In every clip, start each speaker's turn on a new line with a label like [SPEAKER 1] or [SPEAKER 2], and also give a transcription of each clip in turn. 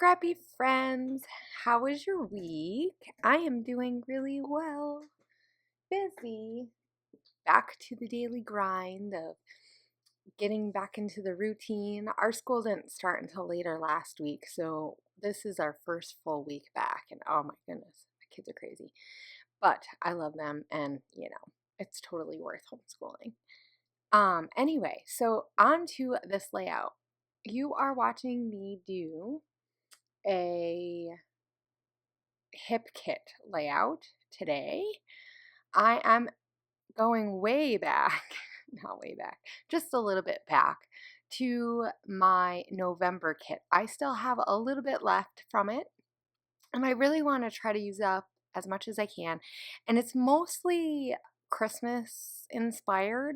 [SPEAKER 1] scrappy friends. How was your week? I am doing really well. Busy. Back to the daily grind of getting back into the routine. Our school didn't start until later last week, so this is our first full week back. And oh my goodness, my kids are crazy. But I love them, and it's totally worth homeschooling. Anyway, so on to this layout. You are watching me do a hip kit layout today. I am going way back, not way back, just a little bit back to my November kit. I still have a little bit left from it, and I really want to try to use up as much as I can. And it's mostly Christmas inspired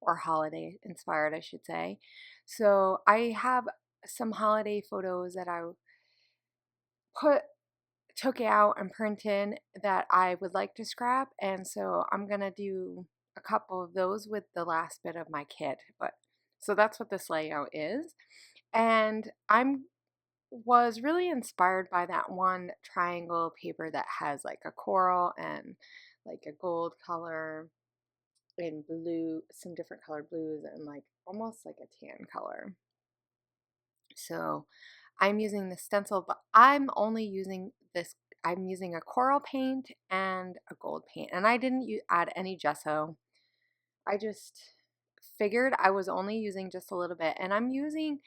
[SPEAKER 1] or holiday inspired, I should say. So I have some holiday photos that I put took out and printed that I would like to scrap, and so I'm gonna do a couple of those with the last bit of my kit. But so that's what this layout is, and I'm was really inspired by that one triangle paper that has like a coral and like a gold color and blue, some different colored blues, and like almost like a tan color. So I'm using the stencil, but I'm only using this. I'm using a coral paint and a gold paint, and I didn't add any gesso. I just figured I was only using just a little bit, and I'm using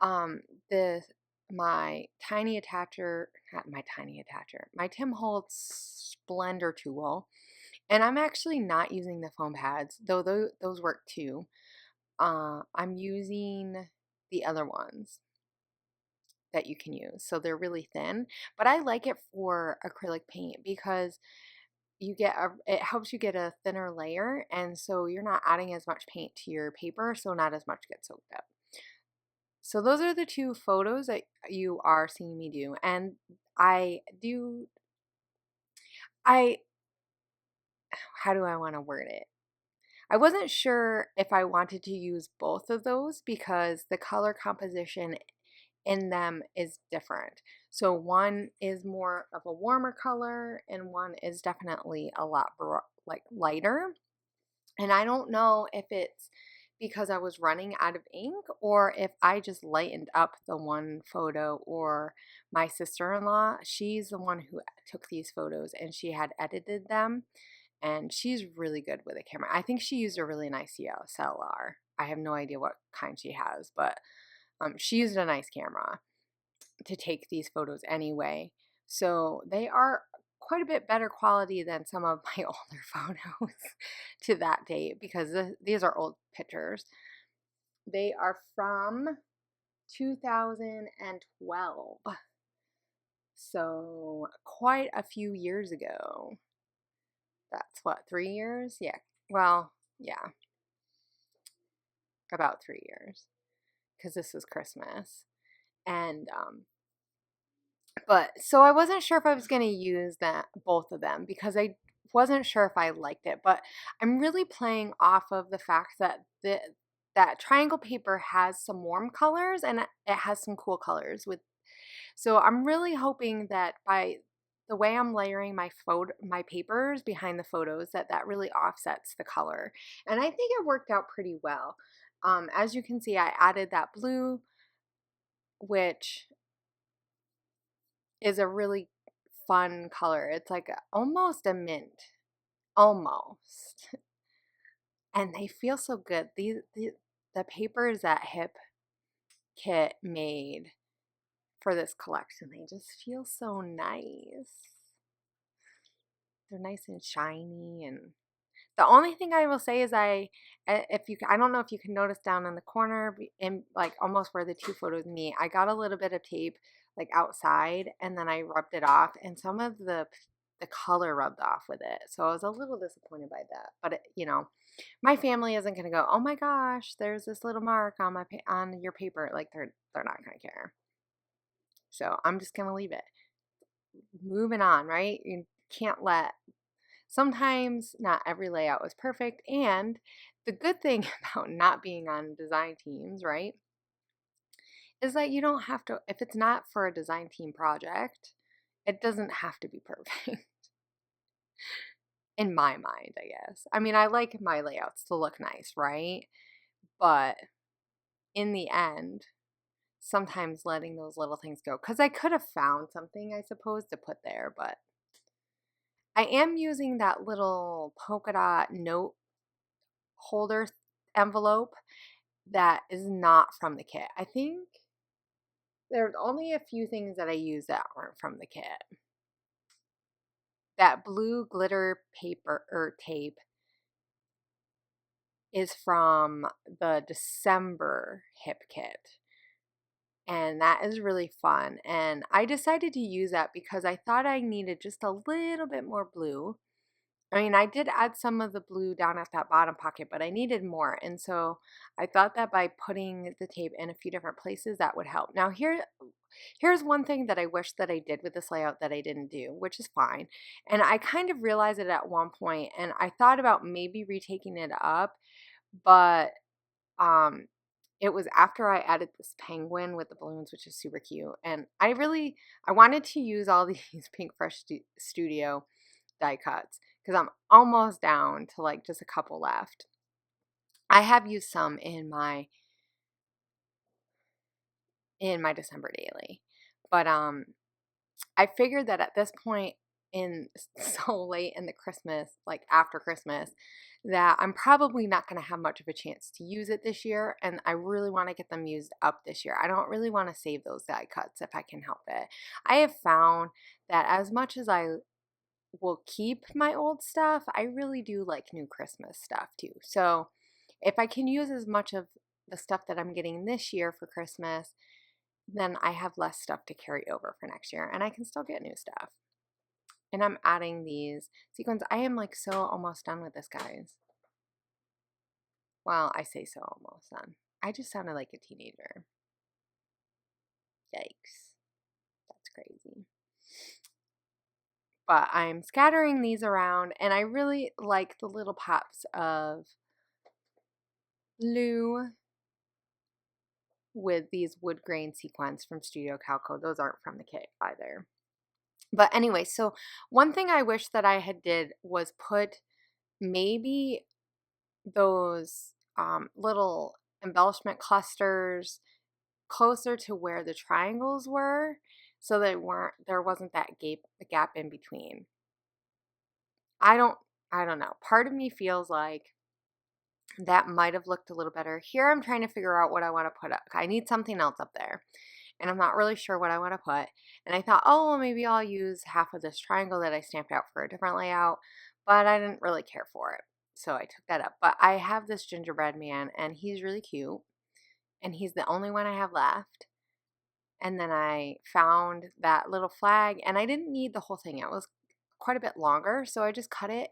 [SPEAKER 1] um the my tiny attacher, not my tiny attacher, my Tim Holtz Splendor tool, and I'm actually not using the foam pads, though those work too. I'm using the other ones that you can use. So they're really thin, but I like it for acrylic paint because it helps you get a thinner layer, and so you're not adding as much paint to your paper, so not as much gets soaked up. So those are the two photos that you are seeing me do, and I how do I want to word it? I wasn't sure if I wanted to use both of those because the color composition in them is different. So one is more of a warmer color and one is definitely a lot like lighter. And I don't know if it's because I was running out of ink or if I just lightened up the one photo, or my sister-in-law, she's the one who took these photos and she had edited them, and she's really good with a camera. I think she used a really nice DSLR. I have no idea what kind she has, but she used a nice camera to take these photos anyway. So they are quite a bit better quality than some of my older photos to that date, because these are old pictures. They are from 2012. So quite a few years ago. That's what, 3 years? Yeah. Well, yeah, about 3 years, because this was Christmas. And but so I wasn't sure if I was going to use both of them because I wasn't sure if I liked it, but I'm really playing off of the fact that that triangle paper has some warm colors and it has some cool colors with. So I'm really hoping that by the way I'm layering my papers behind the photos, that really offsets the color. And I think it worked out pretty well. As you can see, I added that blue, which is a really fun color. It's like almost a mint, almost. And they feel so good. The papers that Hip Kit made for this collection, they just feel so nice. They're nice and shiny, and the only thing I will say is I don't know if you can notice down in the corner in like almost where the two photos meet, I got a little bit of tape like outside and then I rubbed it off, and some of the color rubbed off with it. So I was a little disappointed by that. But my family isn't going to go, "Oh my gosh, there's this little mark on on your paper." Like they're not going to care. So I'm just going to leave it. Moving on, right? You can't let Sometimes not every layout was perfect, and the good thing about not being on design teams, right, is that you don't have to, if it's not for a design team project, it doesn't have to be perfect. In my mind, I guess. I mean, I like my layouts to look nice, right? But in the end, sometimes letting those little things go, because I could have found something, I suppose, to put there, but I am using that little polka dot note holder envelope that is not from the kit. I think there's only a few things that I use that aren't from the kit. That blue glitter paper or tape is from the December hip kit. And that is really fun. And I decided to use that because I thought I needed just a little bit more blue. I mean, I did add some of the blue down at that bottom pocket, but I needed more. And so I thought that by putting the tape in a few different places, that would help. Now, here's one thing that I wish that I did with this layout that I didn't do, which is fine. And I kind of realized it at one point, and I thought about maybe retaking it up, but it was after I added this penguin with the balloons, which is super cute. And I wanted to use all these Pink Fresh Studio die cuts because I'm almost down to like just a couple left. I have used some in my December daily, but I figured that at this point in so late in the Christmas, like after Christmas, that I'm probably not going to have much of a chance to use it this year, and I really want to get them used up this year. I don't really want to save those die cuts if I can help it. I have found that as much as I will keep my old stuff, I really do like new Christmas stuff too. So if I can use as much of the stuff that I'm getting this year for Christmas, then I have less stuff to carry over for next year, and I can still get new stuff. And I'm adding these sequins. I am like so almost done with this, guys. Well, I say so almost done. I just sounded like a teenager. Yikes. That's crazy. But I'm scattering these around, and I really like the little pops of blue with these wood grain sequins from Studio Calco. Those aren't from the kit either. But anyway, so one thing I wish that I had did was put maybe those little embellishment clusters closer to where the triangles were, so there wasn't that gap in between. I don't know. Part of me feels like that might have looked a little better. Here I'm trying to figure out what I want to put up. I need something else up there, and I'm not really sure what I want to put. And I thought, oh, well, maybe I'll use half of this triangle that I stamped out for a different layout, but I didn't really care for it. So I took that up. But I have this gingerbread man, and he's really cute, and he's the only one I have left. And then I found that little flag, and I didn't need the whole thing. It was quite a bit longer, so I just cut it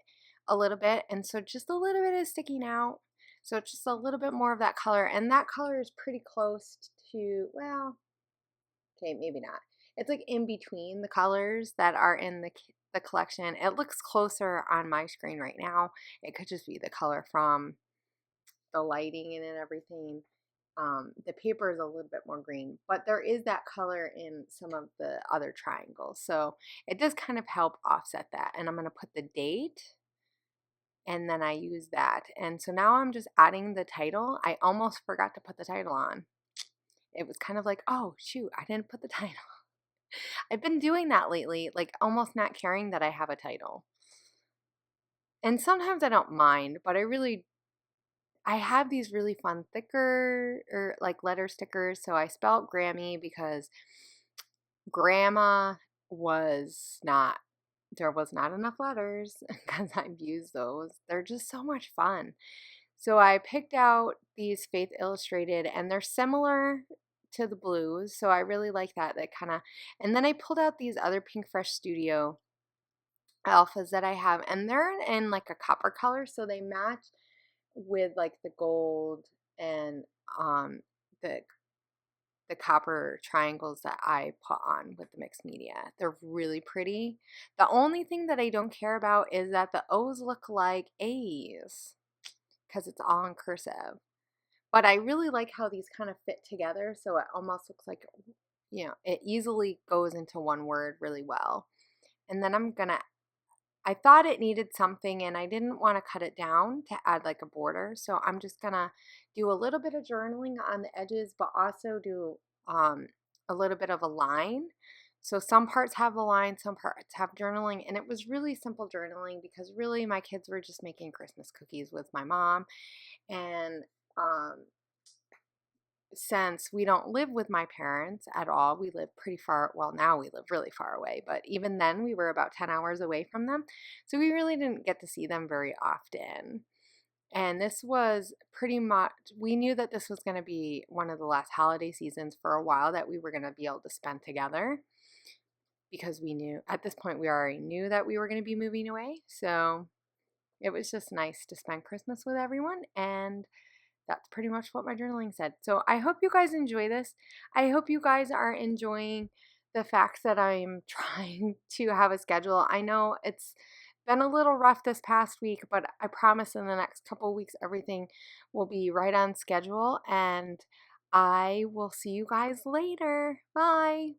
[SPEAKER 1] a little bit, and so just a little bit is sticking out. So it's just a little bit more of that color, and that color is pretty close to, well, okay, maybe not. It's like in between the colors that are in the collection. It looks closer on my screen right now. It could just be the color from the lighting and everything. The paper is a little bit more green, but there is that color in some of the other triangles. So it does kind of help offset that. And I'm going to put the date, and then I use that. And so now I'm just adding the title. I almost forgot to put the title on. It was kind of like, oh, shoot, I didn't put the title. I've been doing that lately, like almost not caring that I have a title. And sometimes I don't mind, but I have these really fun thicker or like letter stickers. So I spelled Grammy because grandma there was not enough letters because I've used those. They're just so much fun. So I picked out these Faith Illustrated, and they're similar to the blues. So I really like that. And then I pulled out these other Pink Fresh Studio alphas that I have, and they're in like a copper color. So they match with like the gold and the copper triangles that I put on with the mixed media. They're really pretty. The only thing that I don't care about is that the O's look like A's because it's all in cursive. But I really like how these kind of fit together, so it almost looks like, it easily goes into one word really well. And then I thought it needed something and I didn't want to cut it down to add like a border. So I'm just gonna do a little bit of journaling on the edges, but also do a little bit of a line. So some parts have the line, some parts have journaling. And it was really simple journaling because really my kids were just making Christmas cookies with my mom. And um, since we don't live with my parents at all, we live pretty far. Well, now we live really far away, but even then we were about 10 hours away from them. So we really didn't get to see them very often. And this was pretty much, we knew that this was going to be one of the last holiday seasons for a while that we were going to be able to spend together, because we knew at this point we already knew that we were going to be moving away. So it was just nice to spend Christmas with everyone. And that's pretty much what my journaling said. So I hope you guys enjoy this. I hope you guys are enjoying the fact that I'm trying to have a schedule. I know it's been a little rough this past week, but I promise in the next couple weeks everything will be right on schedule, and I will see you guys later. Bye.